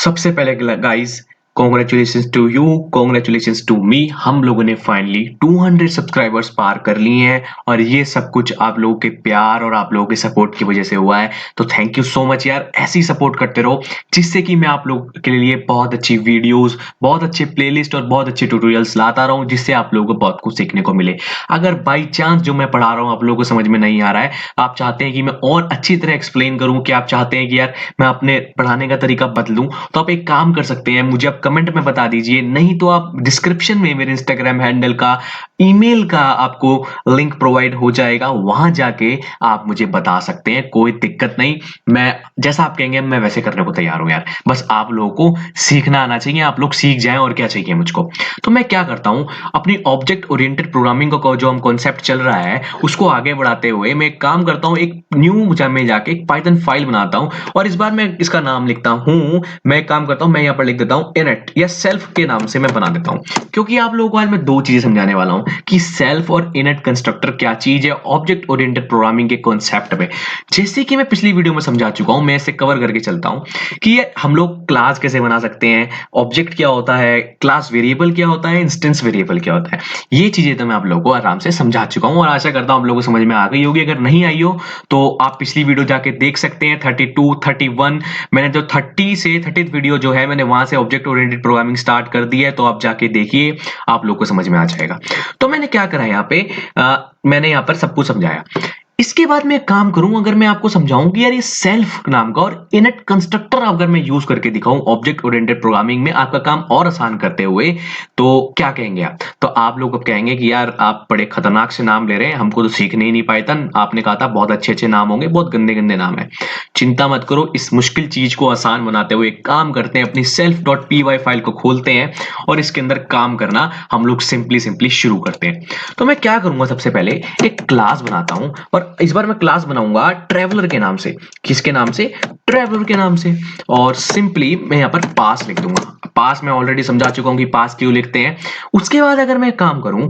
सबसे पहले guys congratulations to you, congratulations to me. हम लोगों ने फाइनली 200 सब्सक्राइबर्स पार कर लिए हैं और ये सब कुछ आप लोगों के प्यार और आप लोगों के सपोर्ट की वजह से हुआ है। तो थैंक यू सो मच यार, ऐसे ही सपोर्ट करते रहो जिससे कि मैं आप लोगों के लिए बहुत अच्छी वीडियोस, बहुत अच्छे प्लेलिस्ट और बहुत अच्छे ट्यूटोरियल्स लाता रहूं जिससे आप लोगों को बहुत कुछ सीखने को मिले। अगर बाई चांस जो मैं पढ़ा रहा हूं आप लोगों को समझ में नहीं आ रहा है, आप चाहते हैं कि मैं और अच्छी तरह एक्सप्लेन करूं, कि आप चाहते हैं कि यार मैं अपने पढ़ाने का तरीका बदलूं, तो आप एक काम कर सकते हैं, मुझे आप कमेंट में बता दीजिए, नहीं तो आप डिस्क्रिप्शन में मेरे इंस्टाग्राम हैंडल का, ईमेल का आपको लिंक प्रोवाइड हो जाएगा, वहां जाके आप मुझे बता सकते हैं, कोई दिक्कत नहीं। मैं जैसा आप कहेंगे मैं वैसे करने को तैयार हूं यार, बस आप लोगों को सीखना आना चाहिए, आप लोग सीख जाएं और क्या चाहिए मुझको। तो मैं क्या करता हूं, अपनी ऑब्जेक्ट ओरिएंटेड प्रोग्रामिंग का जो हम कॉन्सेप्ट चल रहा है उसको आगे बढ़ाते हुए मैं एक काम करता हूं, एक न्यू में जाके एक पाइथन फाइल बनाता हूं और इस बार मैं इसका नाम लिखता हूं, मैं एक काम करता हूं, मैं यहां पर लिख देता हूं इनट या सेल्फ के नाम से मैं बना देता हूं, क्योंकि आप लोगों को आज मैं दो चीजें समझाने वाला हूं कि सेल्फ और इनट कंस्ट्रक्टर क्या चीज है ऑब्जेक्ट ओरिएंटेड प्रोग्रामिंग के कॉन्सेप्ट में। जैसे कि मैं पिछली वीडियो में समझा चुका हूं, मैं इसे कवर करके चलता हूं कि ये हम लोग क्लास कैसे बना सकते हैं, ऑब्जेक्ट क्या होता है, क्लास वेरिएबल क्या होता है, इंस्टेंस वेरिएबल क्या होता है। ये चीजें तो मैं आप लोगों को आराम से समझा चुका हूं और आशा करता हूं आप लोगों को समझ में आ गई होगी। अगर नहीं आई हो तो आप पिछली वीडियो जाके देख सकते हैं, 32, 31, मैंने जो 30 से 30 वीडियो जो है मैंने वहां से ऑब्जेक्ट ओरिएंटेड प्रोग्रामिंग स्टार्ट कर दी है, तो आप जाके देखिए, आप लोग को समझ में आ जाएगा। तो मैंने क्या करा यहाँ पे, मैंने यहाँ पर सब कुछ समझाया। इसके बाद मैं एक काम करूं, अगर मैं आपको समझाऊं कि यार ये सेल्फ नाम का और इनट कंस्ट्रक्टर अगर मैं यूज करके दिखाऊं ऑब्जेक्ट ओरिएंटेड प्रोग्रामिंग में आपका काम और आसान करते हुए, तो क्या कहेंगे आप? तो आप लोग अब कहेंगे कि यार आप बड़े खतरनाक से नाम ले रहे हैं, हमको तो सीखने ही नहीं पाइथन, आपने कहा था बहुत अच्छे अच्छे नाम होंगे, बहुत गंदे गंदे नाम है। चिंता मत करो, इस मुश्किल चीज को आसान बनाते हुए एक काम करते हैं, अपनी self dot P Y file को खोलते हैं और इसके अंदर काम करना हम लोग सिंपली सिंपली शुरू करते हैं। तो मैं क्या करूंगा, सबसे पहले एक क्लास बनाता हूं और इस बार मैं क्लास बनाऊंगा ट्रैवलर के नाम से। किसके नाम से? ट्रैवलर के नाम से। और सिंपली मैं यहां पर पास लिख दूंगा। पास मैं ऑलरेडी समझा चुका हूं कि पास क्यों लिखते हैं। उसके बाद अगर मैं काम करूं,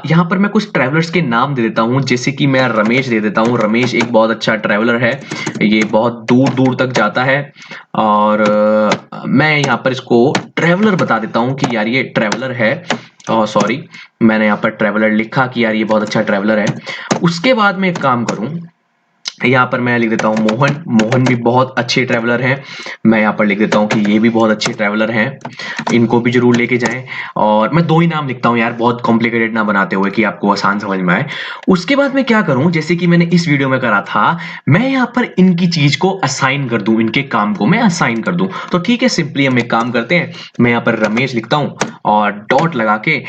यहां पर मैं कुछ ट्रैवलर्स के नाम दे देता हूं, जैसे कि मैं रमेश दे देता हूं। रमेश एक बहुत अच्छा ट्रैवलर है, ये बहुत दूर दूर तक जाता है और मैं यहां पर इसको ट्रैवलर बता देता हूं कि यार ये ट्रैवलर है। सॉरी, मैंने यहाँ पर ट्रैवलर लिखा कि यार ये बहुत अच्छा ट्रैवलर है। उसके बाद मैं एक काम करूं, यहाँ पर मैं लिख देता हूँ मोहन। मोहन भी बहुत अच्छे ट्रैवलर हैं। मैं यहाँ पर लिख देता हूँ कि ये भी बहुत अच्छे ट्रैवलर हैं, इनको भी जरूर लेके जाएं। और मैं दो ही नाम लिखता हूँ यार, बहुत कॉम्प्लिकेटेड ना बनाते हुए कि आपको आसान समझ में आए। उसके बाद मैं क्या करूँ, जैसे कि मैंने इस वीडियो में करा था, मैं यहाँ पर इनकी चीज को असाइन कर दूं, इनके काम को मैं असाइन कर दूं। तो ठीक है, सिंपली हम एक काम करते हैं, मैं यहाँ पर रमेश लिखता हूँ और डॉट लगा के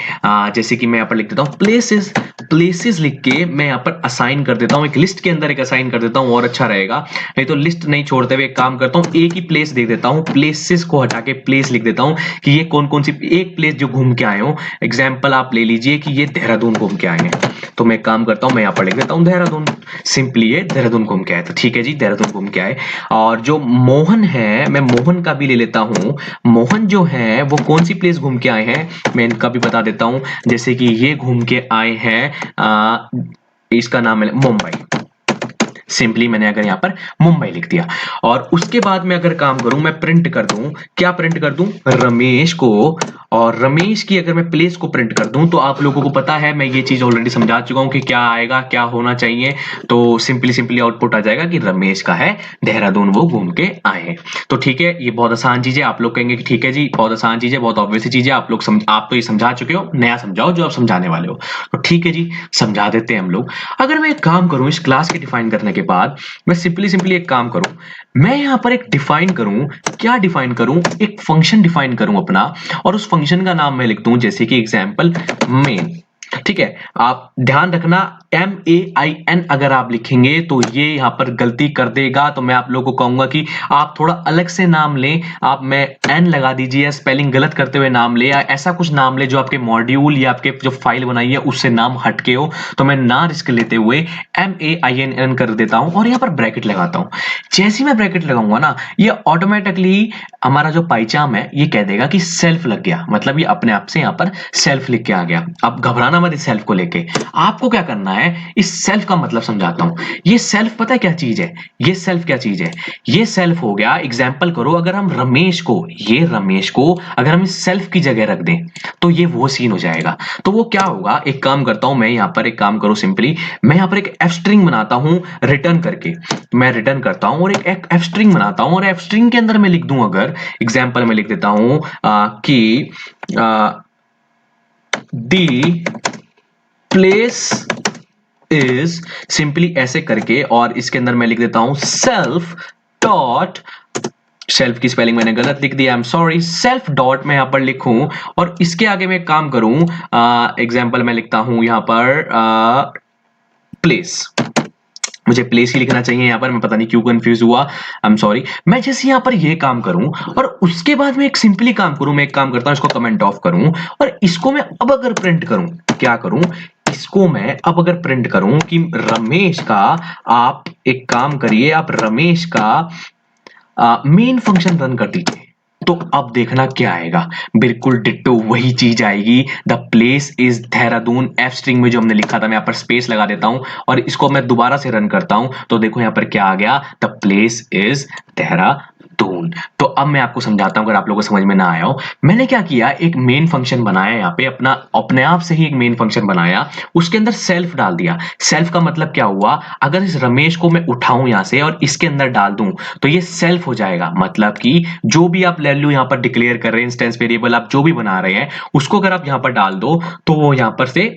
जैसे कि मैं यहाँ पर लिख देता हूँ प्लेसेस। प्लेसेस लिख के मैं यहाँ पर असाइन कर देता हूँ, एक लिस्ट के अंदर एक असाइन कर देता हूँ और अच्छा रहेगा। नहीं तो लिस्ट नहीं छोड़ते हुए एक काम करता हूँ, एक ही प्लेस दे देता हूँ, प्लेसेस को हटा के प्लेस लिख देता हूँ कि ये कौन कौन सी एक प्लेस जो घूम के आए हो। एग्जाम्पल आप ले लीजिए कि ये देहरादून घूम के आए हैं, तो मैं काम करता हूँ, मैं यहाँ पर लिख देता हूँ देहरादून। सिंपली ये देहरादून घूम के आए, तो ठीक है जी, देहरादून घूम के आए। और जो मोहन है, मैं मोहन का भी ले लेता हूँ। मोहन जो है वो कौन सी प्लेस घूम के आए हैं, मैं इनका भी बता देता हूँ, जैसे कि ये घूम के आए हैं, इसका नाम है मुंबई। सिंपली मैंने अगर यहाँ पर मुंबई लिख दिया और उसके बाद मैं अगर काम करूं, मैं प्रिंट कर दूं, क्या प्रिंट कर दूं? रमेश को। और रमेश की अगर मैं प्लेस को प्रिंट कर दूं, तो आप लोगों को पता है मैं ये चीज ऑलरेडी समझा चुका हूं कि क्या आएगा, क्या होना चाहिए। तो सिंपली सिंपली आउटपुट आ जाएगा कि रमेश का है देहरादून, वो घूम के आए हैं। तो ठीक है, ये बहुत आसान चीज है। आप लोग कहेंगे कि ठीक है जी, बहुत आसान चीज है, बहुत ऑब्वियस चीज है, आप तो ये समझा चुके हो, नया समझाओ जो आप समझाने वाले हो। तो ठीक है जी, समझा देते हैं हम लोग। अगर मैं एक काम करूं, इस क्लास के डिफाइन करने के बाद मैं सिंपली सिंपली एक काम करूं, मैं यहां पर एक डिफाइन करूं। क्या डिफाइन करूं? एक फंक्शन डिफाइन करूं अपना, और उस फंक्शन का नाम मैं लिख दूं जैसे कि एग्जांपल मेन। ठीक है, आप ध्यान रखना, MAIN अगर आप लिखेंगे तो ये यहां पर गलती कर देगा, तो मैं आप लोगों को कहूंगा कि आप थोड़ा अलग से नाम लें। आप में N लगा दीजिए, या स्पेलिंग गलत करते हुए नाम ले, या ऐसा कुछ नाम ले जो आपके मॉड्यूल या आपके जो फाइल बनाई है उससे नाम हटके हो। तो मैं ना रिस्क लेते हुए MAINN कर देता हूं और यहां पर ब्रैकेट लगाता हूं। जैसे ही मैं ब्रैकेट लगाऊंगा ना, ये ऑटोमेटिकली हमारा जो पाइचाम है ये कह देगा कि सेल्फ लग गया, मतलब ये अपने आप से यहां पर सेल्फ लिख के आ गया। अब घबराना घबराना मत इस सेल्फ को लेके। आपको क्या करना है, इस सेल्फ का मतलब समझाता हूं। ये सेल्फ पता है क्या चीज है? ये सेल्फ क्या चीज है? ये सेल्फ हो गया, एग्जाम्पल करो, अगर हम रमेश को, ये रमेश को अगर हम इस सेल्फ की जगह रख दें तो ये वो सीन हो जाएगा। तो वो क्या होगा, एक काम करता हूं मैं, यहां पर एक काम करो सिंपली, मैं यहां पर एक एफ स्ट्रिंग बनाता हूं रिटर्न करके। मैं रिटर्न करता हूं और एक एफ स्ट्रिंग बनाता हूं, और एफ स्ट्रिंग के अंदर मैं लिख दूं, अगर एग्जाम्पल में लिख देता हूं कि दी प्लेस इज, सिंपली ऐसे करके, और इसके अंदर मैं लिख देता हूं सेल्फ डॉट, सेल्फ की स्पेलिंग मैंने गलत लिख दिया, I am sorry, self dot मैं यहां पर लिखूं, और इसके आगे मैं एक काम करूं, एग्जाम्पल मैं लिखता हूं यहां पर प्लेस। मुझे प्लेस ही लिखना चाहिए यहां पर, मैं पता नहीं क्यों कंफ्यूज हुआ, आई एम सॉरी। मैं जैसे यहां पर ये काम करूं और उसके बाद मैं एक सिंपली काम करूं, मैं एक काम करता हूं, इसको कमेंट ऑफ करूं, और इसको मैं अब अगर प्रिंट करूं, क्या करूं, इसको मैं अब अगर प्रिंट करूं कि रमेश का, आप एक काम करिए, आप रमेश का मेन फंक्शन रन कर दीजिए, तो अब देखना क्या आएगा, बिल्कुल डिट्टो वही चीज आएगी। The place is Dehradun, F string में जो हमने लिखा था, मैं यहाँ पर स्पेस लगा देता हूं और इसको मैं दोबारा से रन करता हूं, तो देखो यहाँ पर क्या आ गया, द प्लेस इज देहरादून। तो अब मैं आपको समझाता हूं, अगर आप लोगों को समझ में ना आया हो। मैंने क्या किया, एक मेन फंक्शन बनाया यहाँ पे, अपना अपने आप से ही एक मेन फंक्शन बनाया, उसके अंदर सेल्फ डाल दिया। सेल्फ का मतलब क्या हुआ, अगर इस रमेश को मैं उठाऊं यहां से और इसके अंदर डाल दूं तो ये सेल्फ हो जाएगा, मतलब कि जो भी आप वैल्यू यहां पर डिक्लेयर कर रहे हैं, इंस्टेंस वेरिएबल आप जो भी बना रहे हैं, उसको अगर आप यहां पर डाल दो तो वो यहां पर से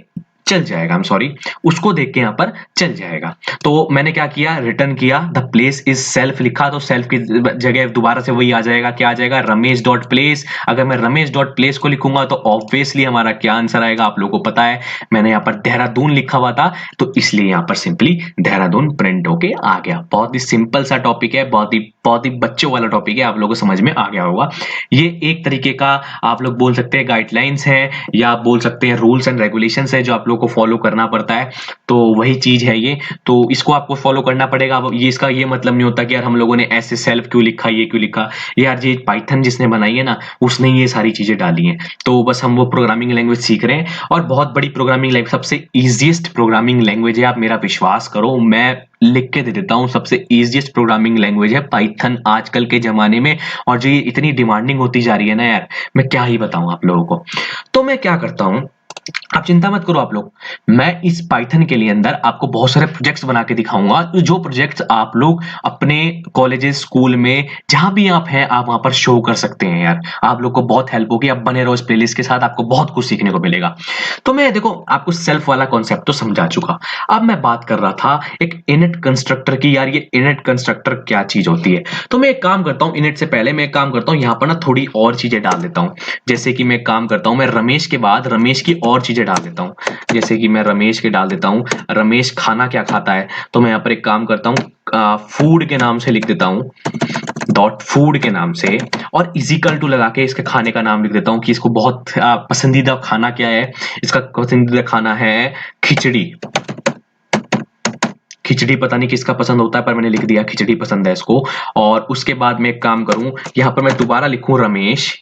चल जाएगा, आई एम सॉरी, उसको देख के यहां पर चल जाएगा। तो मैंने क्या किया, रिटर्न किया, द प्लेस इज सेल्फ लिखा, तो सेल्फ की जगह दोबारा से वही आ जाएगा, क्या आ जाएगा, रमेश डॉट प्लेस। अगर मैं रमेश डॉट प्लेस को लिखूंगा तो ऑब्वियसली हमारा क्या आंसर आएगा, आप लोगों को पता है, मैंने यहाँ पर देहरादून लिखा हुआ था, तो इसलिए यहाँ पर सिंपली देहरादून प्रिंट होके आ गया। बहुत ही सिंपल सा टॉपिक है, बहुत ही बच्चों वाला टॉपिक है, आप लोगों को समझ में आ गया होगा। ये एक तरीके का आप लोग बोल सकते हैं गाइडलाइंस है, या आप बोल सकते हैं रूल्स एंड रेगुलेशंस है, जो आप लोग को फॉलो करना पड़ता है। तो वही चीज है ये, तो इसको आपको फॉलो करना पड़ेगा। अब ये, इसका ये मतलब नहीं होता कि यार हम लोगों ने ऐसे सेल्फ क्यों लिखा, ये क्यों लिखा, यार ये पाइथन जिसने बनाई है ना, उसने ये सारी चीजें डाली हैं, तो बस हम वो प्रोग्रामिंग लैंग्वेज सीख रहे हैं, और बहुत बड़ी प्रोग्रामिंग लैंग्वेज, सबसे इजिएस्ट प्रोग्रामिंग लैंग्वेज है, आप मेरा विश्वास करो, मैं लिख के दे देता हूं, सबसे इजिएस्ट प्रोग्रामिंग लैंग्वेज है पाइथन आजकल के जमाने में। और जो ये इतनी डिमांडिंग होती जा रही है ना यार, मैं क्या ही बताऊं आप लोगों को। तो मैं क्या करता हूं, आप चिंता मत करो आप लोग, मैं इस पाइथन के लिए अंदर आपको बहुत सारे प्रोजेक्ट्स बना के दिखाऊंगा, जो प्रोजेक्ट्स आप लोग अपने कॉलेजेस, स्कूल में, जहां भी आप हैं, आप वहां पर शो कर सकते हैं यार, आप लोग को बहुत हेल्प होगी। आप बने रहो इस प्लेलिस्ट के साथ, आपको बहुत कुछ सीखने को मिलेगा। तो मैं देखो आपको सेल्फ वाला कॉन्सेप्ट तो समझा चुका, अब मैं बात कर रहा था एक इनिट कंस्ट्रक्टर की, यार ये इनिट कंस्ट्रक्टर क्या चीज होती है। तो मैं एक काम करता हूं, इनिट से पहले मैं एक काम करता हूं, यहां पर ना थोड़ी और चीजें डाल देता हूं। जैसे कि मैं काम करता हूं, मैं रमेश के बाद रमेश की और चीजें डाल देता हूं, जैसे कि मैं रमेश के डाल देता हूं, रमेश खाना क्या खाता है, तो मैं यहाँ पर एक काम करता हूं, फूड के नाम से लिख देता हूं, डॉट फूड के नाम से, और इजिकल टू लगा के इसके खाने का नाम लिख देता हूं कि इसको बहुत पसंदीदा खाना क्या है, इसका पसंदीदा खाना है खिचड़ी। खिचड़ी पता नहीं किसका पसंद होता है, पर मैंने लिख दिया खिचड़ी पसंद है इसको। और उसके बाद मैं एक काम करूं, यहां पर मैं दोबारा लिखूं रमेश,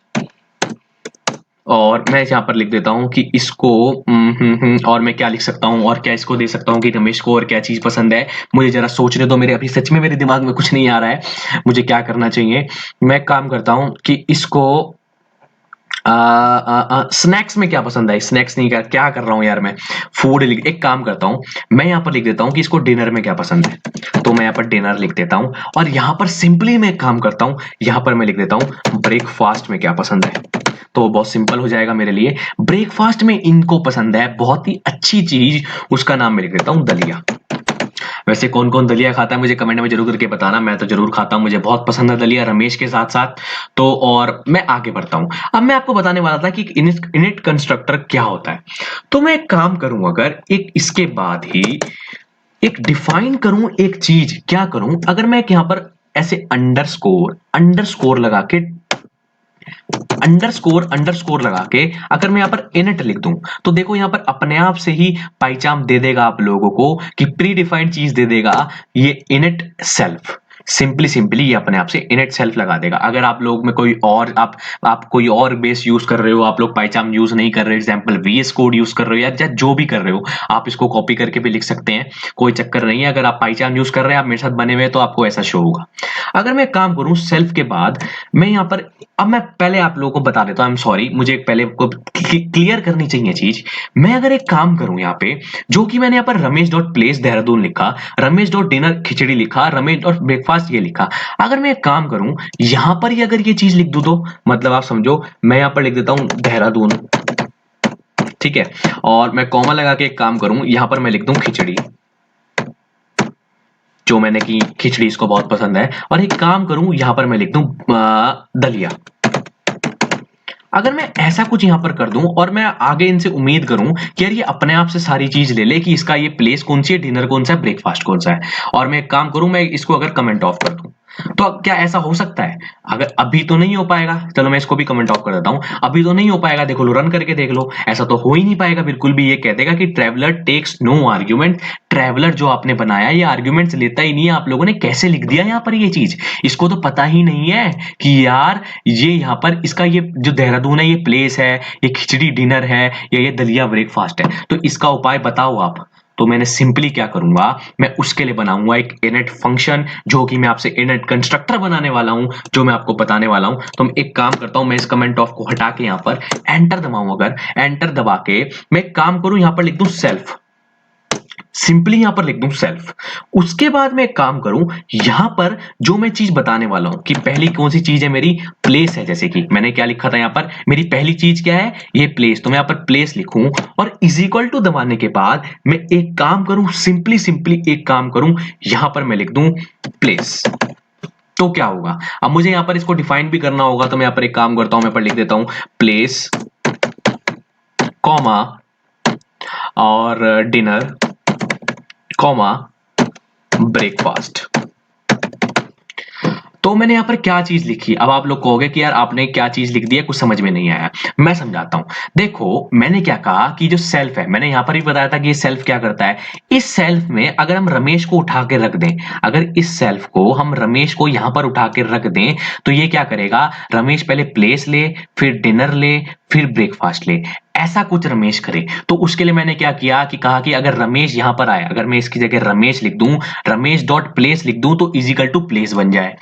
और मैं यहाँ पर लिख देता हूँ कि इसको और मैं क्या लिख सकता हूँ, और क्या इसको दे सकता हूँ कि रमेश को और क्या चीज पसंद है, मुझे जरा सोचने दो, मेरे अभी सच में मेरे दिमाग में कुछ नहीं आ रहा है, मुझे क्या करना चाहिए। मैं काम करता हूँ कि इसको स्नैक्स में क्या पसंद है, स्नैक्स नहीं, क्या कर रहा हूँ यार मैं, फूड एक काम करता हूँ, मैं यहाँ पर लिख देता हूँ कि इसको डिनर में क्या पसंद है, तो मैं यहाँ पर डिनर लिख देता हूँ। और यहाँ पर सिंपली मैं काम करता हूँ, यहाँ पर मैं लिख देता हूँ ब्रेकफास्ट में क्या पसंद है, तो बहुत सिंपल हो जाएगा मेरे लिए। ब्रेकफास्ट में इनको पसंद है बहुत ही अच्छी चीज, उसका नाम मैं लिख देता हूं दलिया। वैसे कौन कौन दलिया खाता है मुझे कमेंट में जरूर करके बताना, मैं तो जरूर खाता हूं, मुझे बहुत पसंद है दलिया रमेश के साथ साथ। तो और मैं आगे बढ़ता हूं, अब मैं आपको बताने वाला था कि इनिट कंस्ट्रक्टर क्या होता है। तो मैं एक काम करूं, अगर एक इसके बाद ही एक डिफाइन करूं एक चीज, क्या करूं, अगर मैं यहां पर ऐसे अंडरस्कोर लगा के, अंडरस्कोर लगा के अगर मैं यहां पर इनिट लिख दूं, तो देखो यहां पर अपने आप से ही पाइचाम दे देगा आप लोगों को कि प्री डिफाइंड चीज दे देगा, ये इनिट सेल्फ। सिंपली ये अपने आप से इनइट सेल्फ लगा देगा। अगर आप लोग में कोई और आप कोई और बेस यूज कर रहे हो, आप लोग पाइचार्म यूज नहीं कर रहे, एग्जांपल वीएस कोड यूज कर रहे हो या जो भी कर रहे हो, आप इसको कॉपी करके भी लिख सकते हैं, कोई चक्कर नहीं है। अगर आप पाइचार्म यूज कर रहे हैं, आप मेरे साथ बने हुए हैं, तो आपको ऐसा शो होगा। अगर मैं काम करूं सेल्फ के बाद, मैं यहाँ पर अब मैं पहले आप लोगों को बता देता हूं, आई एम सॉरी, मुझे पहले को क्लियर करनी चाहिए चीज। मैं अगर एक काम करूं यहाँ पे, जो कि मैंने यहाँ पर रमेश डॉट प्लेस देहरादून लिखा, रमेश डॉट डिनर खिचड़ी लिखा, रमेश डॉट ब्रेकफास्ट ये लिखा, अगर मैं एक काम करूं यहां पर ही अगर ये चीज लिख दूं, तो मतलब आप समझो, मैं यहां पर लिख देता हूं देहरादून, ठीक है, और मैं कॉमा लगा के एक काम करूं, यहां पर मैं लिख दूं खिचड़ी, जो मैंने की खिचड़ी इसको बहुत पसंद है, और एक काम करूं यहां पर मैं लिख दूं दलिया। अगर मैं ऐसा कुछ यहां पर कर दूं और मैं आगे इनसे उम्मीद करूं कि यार ये अपने आप से सारी चीज ले ले कि इसका ये प्लेस कौन सी है, डिनर कौन सा है, ब्रेकफास्ट कौन सा है, और मैं एक काम करूं, मैं इसको अगर कमेंट ऑफ कर दूं, तो क्या ऐसा हो सकता है? अगर अभी तो नहीं हो पाएगा, चलो मैं इसको भी कमेंट ऑफ कर देता हूं, अभी तो नहीं हो पाएगा, देखो लो, रन करके देख लो, ऐसा तो हो ही नहीं पाएगा बिल्कुल भी। ये कह देगा कि traveller takes no argument, traveller जो आपने बनाया ये आर्ग्यूमेंट्स लेता ही नहीं है। आप लोगों ने कैसे लिख दिया यहाँ पर ये चीज, इसको तो पता ही नहीं है कि यार ये यहाँ पर इसका ये जो देहरादून है ये प्लेस है, ये खिचड़ी डिनर है, या ये दलिया ब्रेकफास्ट है। तो इसका उपाय बताओ आप। तो मैंने सिंपली क्या करूंगा, मैं उसके लिए बनाऊंगा एक इनिट फंक्शन, जो कि मैं आपसे इनिट कंस्ट्रक्टर बनाने वाला हूं, जो मैं आपको बताने वाला हूं। तो मैं एक काम करता हूं, मैं इस कमेंट ऑफ को हटा के यहां पर एंटर दबाऊं, अगर एंटर दबा के मैं एक काम करूं, यहां पर लिख दूं सेल्फ, सिंपली यहां पर लिख दूं सेल्फ। उसके बाद मैं एक काम करूं, यहां पर जो मैं चीज बताने वाला हूं कि पहली कौन सी चीज है मेरी, प्लेस है। जैसे कि मैंने क्या लिखा था यहां पर, मेरी पहली चीज क्या है, ये प्लेस, तो मैं यहां पर प्लेस लिखूं, और इज इक्वल टू दबाने के बाद मैं एक काम करूं, सिंपली एक काम करूं, यहां पर मैं लिख दूं प्लेस। तो क्या होगा, अब मुझे यहां पर इसको डिफाइन भी करना होगा, तो मैं यहां पर एक काम करता हूं, मैं पर लिख देता हूं प्लेस कॉमा और डिनर कॉमा ब्रेकफास्ट। तो मैंने यहां पर क्या चीज लिखी, अब आप लोग कहोगे कि यार आपने क्या चीज लिख दी है, कुछ समझ में नहीं आया। मैं समझाता हूं, देखो मैंने क्या कहा कि जो सेल्फ है, मैंने यहां पर भी बताया था कि ये सेल्फ क्या करता है। इस सेल्फ में अगर हम रमेश को उठा के रख दें, अगर इस सेल्फ को हम रमेश को यहां पर उठा के रख दें, तो ये क्या करेगा, रमेश पहले प्लेस ले, फिर डिनर ले, फिर ब्रेकफास्ट ले, ऐसा कुछ रमेश करे। तो उसके लिए मैंने क्या किया कि कहा कि अगर रमेश यहां पर आए, अगर मैं इसकी जगह रमेश लिख दूं, रमेश डॉट प्लेस लिख दूं, तो इजिकल टू प्लेस बन जाए।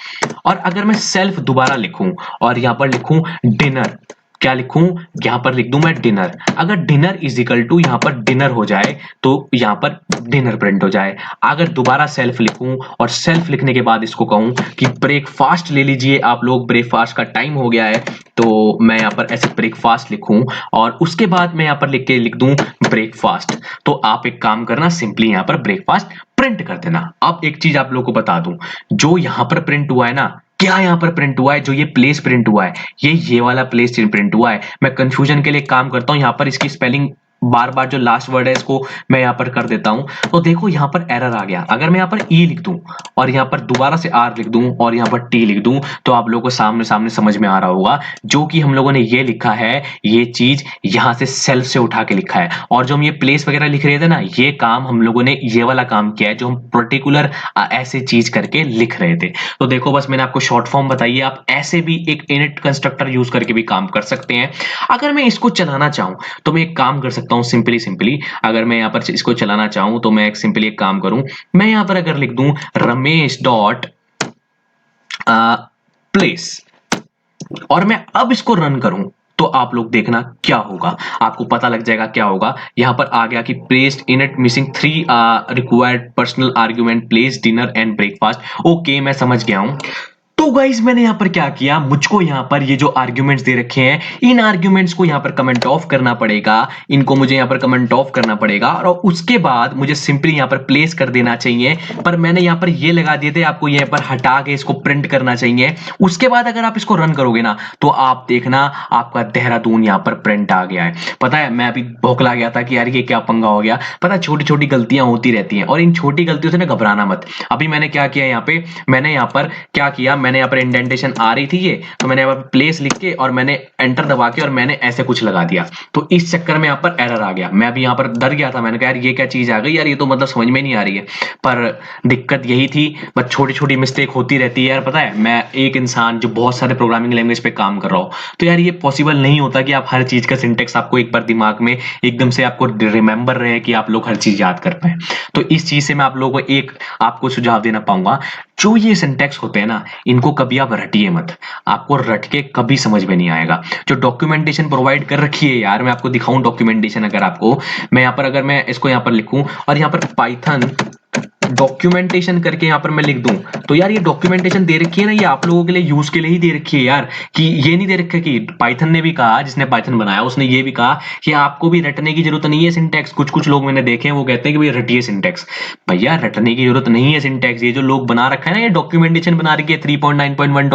और अगर मैं सेल्फ दोबारा लिखूं और यहां पर लिखूं डिनर, क्या लिखूं, यहां पर लिख दूं मैं डिनर, अगर डिनर इज इक्वल टू यहां पर डिनर हो जाए, तो यहां पर डिनर प्रिंट हो जाए। अगर दोबारा सेल्फ लिखूं और सेल्फ लिखने के बाद इसको कहूं कि ब्रेकफास्ट ले लीजिए आप लोग, ब्रेकफास्ट का टाइम हो गया है, तो मैं यहां पर ऐसे ब्रेकफास्ट लिखूं और उसके बाद मैं यहां पर लिख के लिख दूं ब्रेकफास्ट। तो आप एक काम करना, सिंपली यहां पर ब्रेकफास्ट प्रिंट कर देना। अब एक चीज आप लोगों को बता दूं, जो यहां पर प्रिंट हुआ है ना, क्या यहां पर प्रिंट हुआ है, जो ये प्लेस प्रिंट हुआ है, ये वाला प्लेस प्रिंट हुआ है। मैं कंफ्यूजन के लिए काम करता हूं, यहां पर इसकी स्पेलिंग बार बार जो लास्ट वर्ड है इसको मैं यहां पर कर देता हूं। तो देखो यहां पर एरर आ गया। अगर मैं यहां पर ई लिख दूं और यहां पर दोबारा से आर लिख दूं और यहां पर टी लिख दूं, तो आप लोगों को सामने सामने समझ में आ रहा होगा, जो कि हम लोगों ने ये लिखा है, ये चीज यहां से सेल्फ से उठा के लिखा है। और जो हम ये प्लेस वगैरह लिख रहे थे ना, ये काम हम लोगों ने ये वाला काम किया है, जो हम पर्टिकुलर ऐसे चीज करके लिख रहे थे। तो देखो बस मैंने आपको शॉर्ट फॉर्म बताई है, आप ऐसे भी एक इनिट कंस्ट्रक्टर यूज करके भी काम कर सकते हैं। अगर मैं इसको चलाना चाहूं, तो मैं एक काम कर सकता हूं, सिंपली अगर मैं यहां पर इसको चलाना चाहूं, तो मैं सिंपली एक काम करूं, मैं यहां पर अगर लिख दूं रमेश डॉट प्लेस और मैं अब इसको रन करूं, तो आप लोग देखना क्या होगा, आपको पता लग जाएगा क्या होगा। यहां पर आ गया कि placed init missing 3 required personal argument, place dinner and breakfast. Okay मैं समझ गया हूं। तो गाइज मैंने यहां पर क्या किया, मुझको यहां पर ये जो आर्ग्यूमेंट्स दे रखे हैं, इन आर्ग्यूमेंट्स को यहां पर कमेंट ऑफ करना पड़ेगा, इनको मुझे यहां पर कमेंट ऑफ करना पड़ेगा, और उसके बाद मुझे सिंपली यहां पर प्लेस कर देना चाहिए। पर मैंने यहां पर ये लगा दिए थे, आपको यहां पर हटा के इसको प्रिंट करना चाहिए। उसके बाद अगर आप इसको रन करोगे ना, तो आप देखना आपका देहरादून यहां पर प्रिंट आ गया है। पता है मैं अभी भौंकला गया था कि यार ये क्या पंगा हो गया। पता है छोटी छोटी गलतियां होती रहती हैं, और इन छोटी गलतियों से ना घबराना मत। अभी मैंने क्या किया, यहाँ पे मैंने यहाँ पर क्या किया, मैंने मैंने यहाँ पर इंडेंटेशन आ रही थी ये, तो मैंने यहाँ पर प्लेस लिख के और मैंने एंटर दबा के और मैंने ऐसे कुछ लगा दिया, तो इस चक्कर में यहाँ पर एरर आ गया। मैं अभी यहाँ पर डर गया था, मैंने कहा यार ये क्या चीज आ गई यार, ये तो मतलब समझ में नहीं आ रही है। पर दिक्कत यही थी, बस छोटी छोटी मिस्टेक होती रहती है यार। पता है, मैं एक इंसान जो बहुत सारे प्रोग्रामिंग लैंग्वेज पे काम कर रहा हूँ, तो यार ये पॉसिबल नहीं होता कि आप हर चीज का सिंटेक्स आपको एक बार दिमाग में एकदम से आपको रिमेंबर रहे कि आप लोग हर चीज याद कर पाए। तो इस चीज से मैं आप लोगों को एक आपको सुझाव देना पाऊंगा, जो ये सिंटेक्स होते हैं ना, इनको कभी आप रटिए मत, आपको रट के कभी समझ में नहीं आएगा। जो डॉक्यूमेंटेशन प्रोवाइड कर रखी है यार, मैं आपको दिखाऊं डॉक्यूमेंटेशन, अगर आपको मैं यहाँ पर, अगर मैं इसको यहाँ पर लिखूं और यहाँ पर पाइथन डॉक्यूमेंटेशन करके यहाँ पर मैं लिख दूं, तो यार ये डॉक्यूमेंटेशन दे रखी है ना, ये आप लोगों के लिए यूज के लिए ही दे रखी है यार। कि ये नहीं दे रखा कि पाइथन ने भी कहा, जिसने पाइथन बनाया उसने ये भी कहा कि आपको भी रटने की जरूरत नहीं है सिंटेक्स। कुछ कुछ लोग मैंने देखे हैं वो कहते हैं कि भाई रटिए सिंटेक्स, भैया रटने की जरूरत नहीं है सिंटेक्स। ये जो लोग बना रखा है ना, ये डॉक्यूमेंटेशन बना रखी है 3.9.1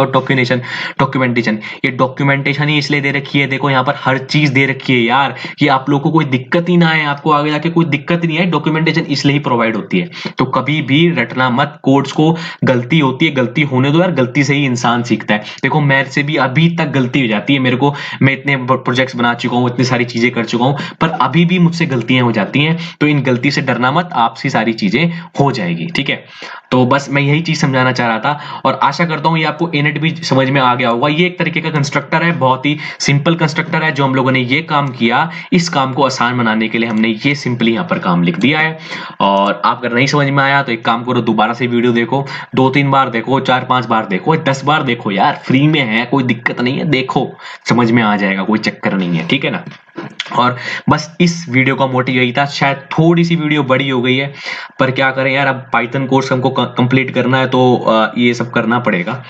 डॉक्यूमेंटेशन, ये डॉक्यूमेंटेशन ही इसलिए दे रखी है, देखो यहाँ पर हर चीज दे रखी है यार, कि आप लोगों को कोई दिक्कत ही ना आए, आपको आगे जाके कोई दिक्कत नहीं है। डॉक्यूमेंटेशन इसलिए ही प्रोवाइड होती है, तो कभी भी रटना मत कोड्स को। गलती होती है, गलती होने दो यार, गलती से ही इंसान सीखता है। देखो मेरे से भी अभी तक गलती हो जाती है, मेरे को, मैं इतने प्रोजेक्ट्स बना चुका हूँ, इतनी सारी चीजें कर चुका हूँ, पर अभी भी मुझसे गलतियां हो जाती हैं। तो इन गलती से डरना मत, आपसी सारी चीजें हो जाएगी, ठीक है। तो बस मैं यही चीज समझाना चाह रहा था, और आशा करता हूँ ये आपको इनट भी समझ में आ गया होगा। ये एक तरीके का कंस्ट्रक्टर है, बहुत ही सिंपल कंस्ट्रक्टर है, जो हम लोगों ने ये काम किया, इस काम को आसान बनाने के लिए हमने ये सिंपली यहाँ पर काम लिख दिया है। और आप अगर नहीं समझ में आया तो एक काम करो, दोबारा से वीडियो देखो, 2-3 बार देखो, 4-5 बार देखो, 10 बार देखो यार, फ्री में है, कोई दिक्कत नहीं है, देखो समझ में आ जाएगा, कोई चक्कर नहीं है, ठीक है ना। और बस इस वीडियो का मोटिव यही था। शायद थोड़ी सी वीडियो बड़ी हो गई है, पर क्या करें यार, अब पाइथन कोर्स हमको कंप्लीट करना है, तो ये सब करना पड़ेगा।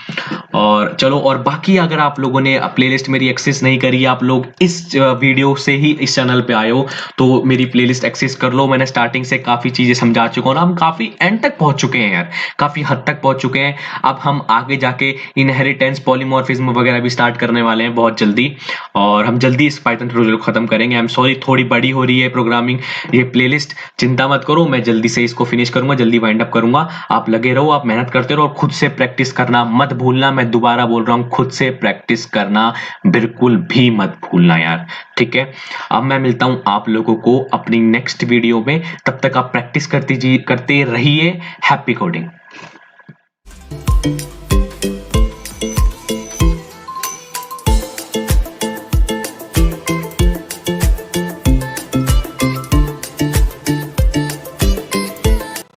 और चलो, और बाकी अगर आप लोगों ने प्लेलिस्ट मेरी एक्सेस नहीं करी, आप लोग इस वीडियो से ही इस चैनल पे आए हो, तो मेरी प्लेलिस्ट एक्सेस कर लो। मैंने स्टार्टिंग से काफी चीजें समझा चुका हूँ ना, हम काफी एंड तक पहुंच चुके हैं यार, काफी हद तक पहुंच चुके हैं। अब हम आगे जाके इनहेरिटेंस, पॉलीमॉर्फिज्म वगैरह भी स्टार्ट करने वाले हैं बहुत जल्दी, और हम जल्दी इस पाइथन ट्यूटोरियल को खत्म करेंगे। आई एम सॉरी, थोड़ी बड़ी हो रही है प्रोग्रामिंग ये प्लेलिस्ट, चिंता मत करो, मैं जल्दी से इसको फिनिश करूंगा, जल्दी वाइंड अप करूंगा। आप लगे रहो, आप मेहनत करते रहो, और खुद से प्रैक्टिस करना मत भूलना। मैं दोबारा बोल रहा हूँ, खुद से प्रैक्टिस करना बिल्कुल भी मत भूलना यार, ठीक है। अब मैं मिलता हूं आप लोगों को अपनी नेक्स्ट वीडियो में, तब तक आप प्रैक्टिस करते रहिए। Happy coding.